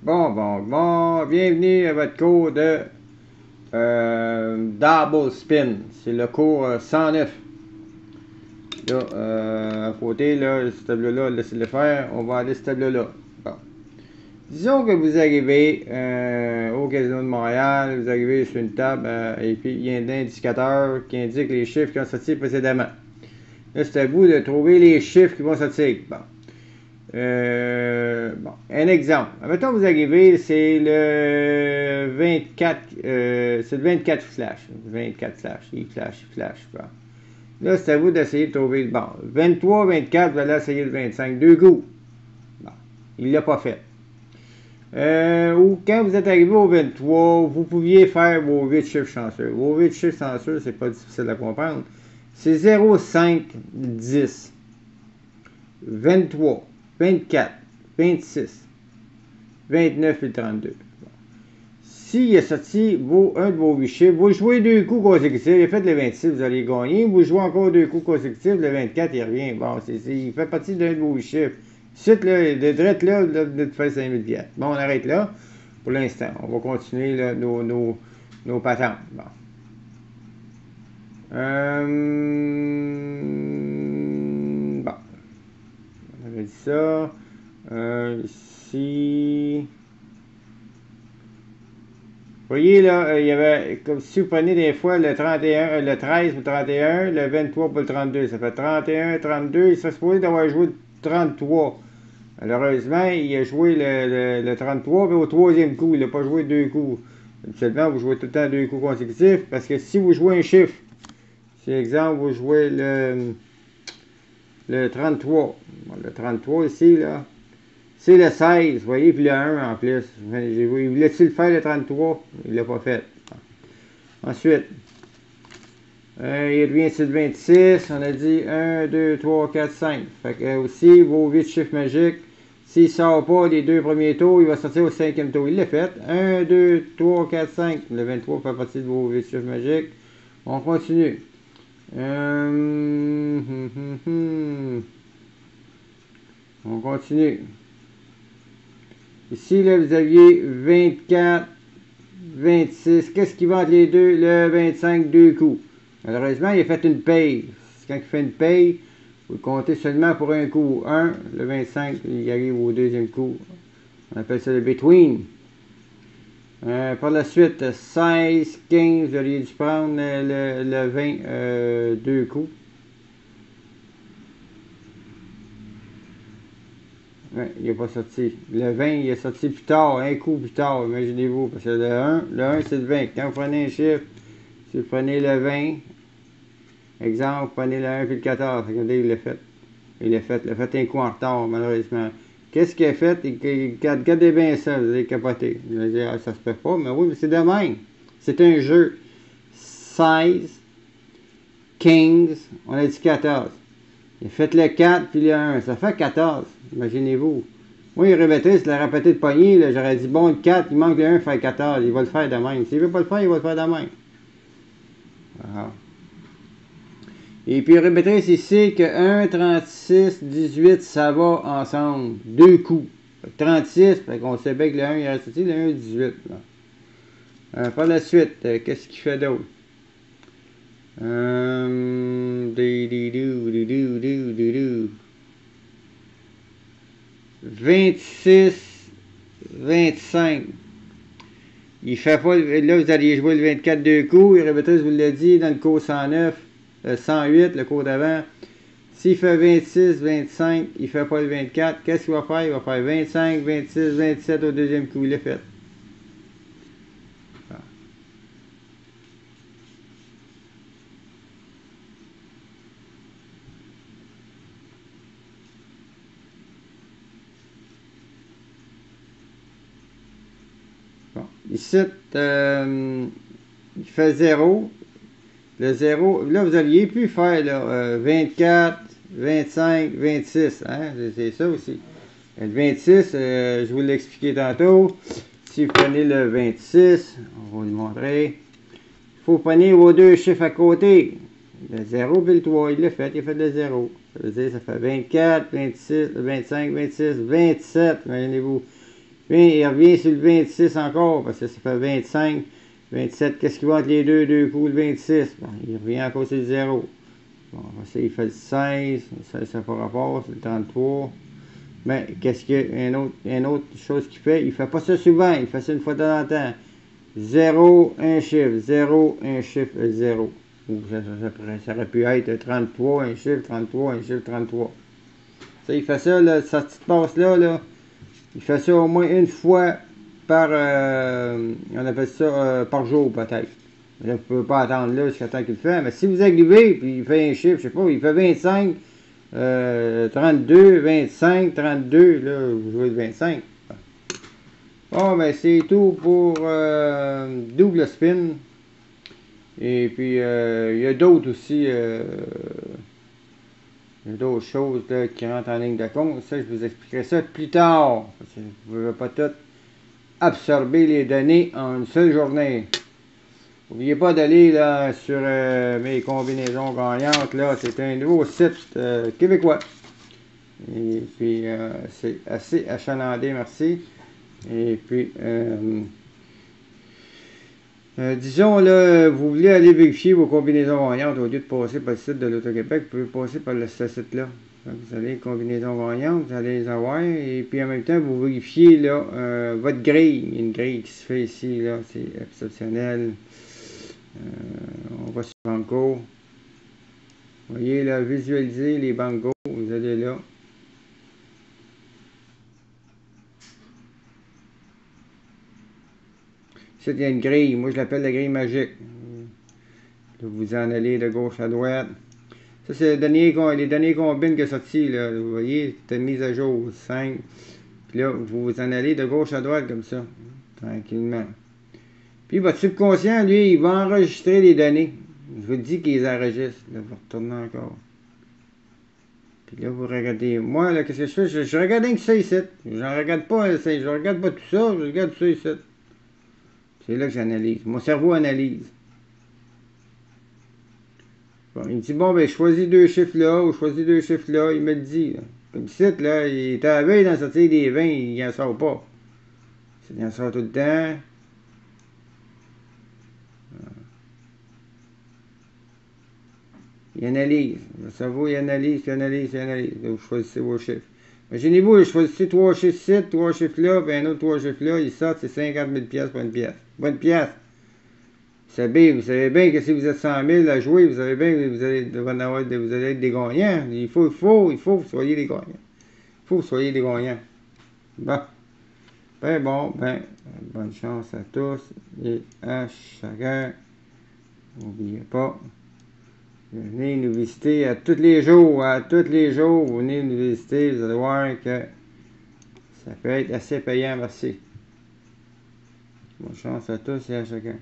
Bon. Bienvenue à votre cours de Double Spin. C'est le cours 109. Là, à côté, là, ce tableau-là, laissez-le faire. On va aller à ce tableau-là. Bon. Disons que vous arrivez au Casino de Montréal, vous arrivez sur une table et puis il y a un indicateur qui indique les chiffres qui ont sorti précédemment. Là, c'est à vous de trouver les chiffres qui vont sortir. Bon. Un exemple. Mettons, vous arrivez, c'est le 24, c'est le 24 flash. 24 flash, il flash. Bon. Là, c'est à vous d'essayer de trouver, bon, 23, 24, vous allez essayer le 25, deux coups. Bon, il ne l'a pas fait. Ou quand vous êtes arrivé au 23, vous pouviez faire vos 8 chiffres chanceux. Vos 8 chiffres chanceux, c'est pas difficile à comprendre. C'est 0, 5, 10, 23. 24, 26, 29 et 32. Bon. S'il a sorti un de vos 8 chiffres, vous jouez deux coups consécutifs, il a fait le 26, vous allez gagner. Vous jouez encore deux coups consécutifs, le 24, il revient. Bon, il fait partie d'un de vos 8 chiffres. Ensuite, là, de direct là, de faire 5000 $. Bon, on arrête là pour l'instant. On va continuer là, nos patentes. Bon. On avait dit ça. Ici. Vous voyez là, il y avait, comme si vous prenez des fois le 31, le 13 pour le 31, le 23 pour le 32. Ça fait 31, 32. Il serait supposé d'avoir joué 33. Malheureusement, il a joué le 33, mais au troisième coup, il n'a pas joué deux coups. Habituellement, vous jouez tout le temps deux coups consécutifs, parce que si vous jouez un chiffre, si exemple, vous jouez le 33. Bon, le 33 ici, là, c'est le 16, vous voyez, puis le 1 en plus. Il voulait-il faire le 33? Il ne l'a pas fait. Ensuite, il revient sur le 26, on a dit 1, 2, 3, 4, 5. Fait que aussi, vos 8 chiffres magiques, s'il ne sort pas les deux premiers tours, il va sortir au cinquième tour. Il l'a fait. 1, 2, 3, 4, 5. Le 23 fait partie de vos 8 chiffres magiques. On continue. On continue. Ici, là, vous aviez 24, 26. Qu'est-ce qui va entre les deux? Le 25, deux coups. Malheureusement, il a fait une paye. Quand il fait une paye, vous le comptez seulement pour un coup. 1, le 25, il arrive au deuxième coup. On appelle ça le between. Par la suite, 16, 15, vous auriez dû prendre le 20, deux coups. Ouais, il n'est pas sorti. Le 20, il est sorti plus tard, un coup plus tard, imaginez-vous. Parce que le 1 c'est le 20. Quand vous prenez un chiffre, si vous prenez le 20, exemple, vous prenez le 1 puis le 14. Regardez, il l'a fait. Il a fait un coup en retard, malheureusement. Qu'est-ce qu'il a fait? Regardez bien ça, vous allez capoter. Vous allez dire, ah, ça se peut pas, mais oui, mais c'est de même. C'est un jeu. 16, 15, on a dit 14. Il a fait le 4 puis le 1. Ça fait 14. Imaginez-vous. Moi, il répétait, s'il l'a répété de poignée, j'aurais dit, bon, le 4, il manque le 1, il fait 14. Il va le faire de même. S'il ne veut pas le faire, il va le faire de même. Voilà. Et puis, répéter, c'est que 1, 36, 18, ça va ensemble. Deux coups. 36, fait qu'on sait bien que le 1, il reste ici, le 1, 18. Par la suite, qu'est-ce qu'il fait d'autre? 26, 25. Il fait pas. Là, vous alliez jouer le 24 deux coups. Et répétrice vous l'a dit dans le cours 109, 108, le cours d'avant. S'il fait 26, 25, il fait pas le 24. Qu'est-ce qu'il va faire? Il va faire 25, 26, 27 au deuxième coup. Il l'a fait. Bon. Ici, il fait 0. Le 0, là, vous auriez pu faire là, 24, 25, 26. Hein? C'est ça aussi. Le 26, je vous l'ai expliqué tantôt. Si vous prenez le 26, on va vous le montrer. Il faut prendre vos deux chiffres à côté. Le 0 et le 3, il l'a fait, il a fait le 0. Ça veut dire ça fait 24, 26, 25, 26, 27, imaginez-vous. Puis il revient sur le 26 encore, parce que ça fait 25, 27. Qu'est-ce qui va entre les deux coups, le 26? Bon, il revient encore sur le 0. Bon, il fait le 16, ça n'a pas rapport, c'est le 33. Mais qu'est-ce qu'il y a une autre chose qu'il fait? Il fait pas ça souvent, il fait ça une fois de temps en temps. 0, un chiffre, 0, un chiffre, 0. Ça aurait pu être 33, un chiffre, 33, un chiffre, 33. Ça, il fait ça, là, cette petite passe-là, là, il fait ça au moins une fois par, on appelle ça par jour peut-être. Vous ne pouvez pas attendre là jusqu'à temps qu'il le fait. Mais si vous arrivez, puis il fait un chiffre, je sais pas, il fait 25, 32, 25, 32, là, vous jouez le 25. Bon, ben c'est tout pour double spin. Et puis, il y a d'autres aussi, il y a d'autres choses là, qui rentrent en ligne de compte. Ça, je vous expliquerai ça plus tard. Parce que vous ne pouvez pas tout absorber les données en une seule journée. N'oubliez pas d'aller là sur mes combinaisons gagnantes. Là, c'est un nouveau site québécois. Et puis, c'est assez achalandé, merci. Et puis, disons, là, vous voulez aller vérifier vos combinaisons gagnantes au lieu de passer par le site de l'Auto-Québec, vous pouvez passer par ce site-là. Vous allez combinaisons gagnantes, vous allez les avoir, et puis en même temps, vous vérifiez là, votre grille. Il y a une grille qui se fait ici, là, c'est exceptionnel. On va sur Banco. Vous voyez là, visualiser les Banco, vous allez là. Ici, il y a une grille. Moi, je l'appelle la grille magique. Vous en allez de gauche à droite. Ça, c'est les derniers combines qui sont sortis. Là. Vous voyez, c'était mise à jour. 5. Puis là, vous en allez de gauche à droite comme ça. Tranquillement. Puis votre subconscient, lui, il va enregistrer les données. Je vous dis qu'il les enregistre. Là, vous retournez encore. Puis là, vous regardez. Moi, là, qu'est-ce que je fais? Je regarde que ça ici. Je regarde pas tout ça. Je regarde ça ici. C'est là que j'analyse. Mon cerveau analyse. Bon, il me dit, bon, ben, je choisis deux chiffres là, ou je choisis deux chiffres là. Il me le dit. Là. Comme ici, là, il est à la veille d'en sortir des 20, il n'en sort pas. Il en sort tout le temps. Il analyse. Le cerveau, il analyse, il analyse, il analyse. Donc, vous choisissez vos chiffres. Imaginez-vous, je choisis trois chiffres ici, trois chiffres là, puis un autre trois chiffres là, ils sortent, c'est 50 000 piastres pour une pièce. Pas une pièce. Vous savez bien que si vous êtes 100 000 à jouer, vous savez bien que vous allez être des gagnants. Il faut que vous soyez des gagnants. Il faut que vous soyez des gagnants. Bon. Ben bon, bonne chance à tous et à chacun. N'oubliez pas. Venez nous visiter à tous les jours. Vous venez nous visiter, vous allez voir que ça peut être assez payant, merci. Bonne chance à tous et à chacun.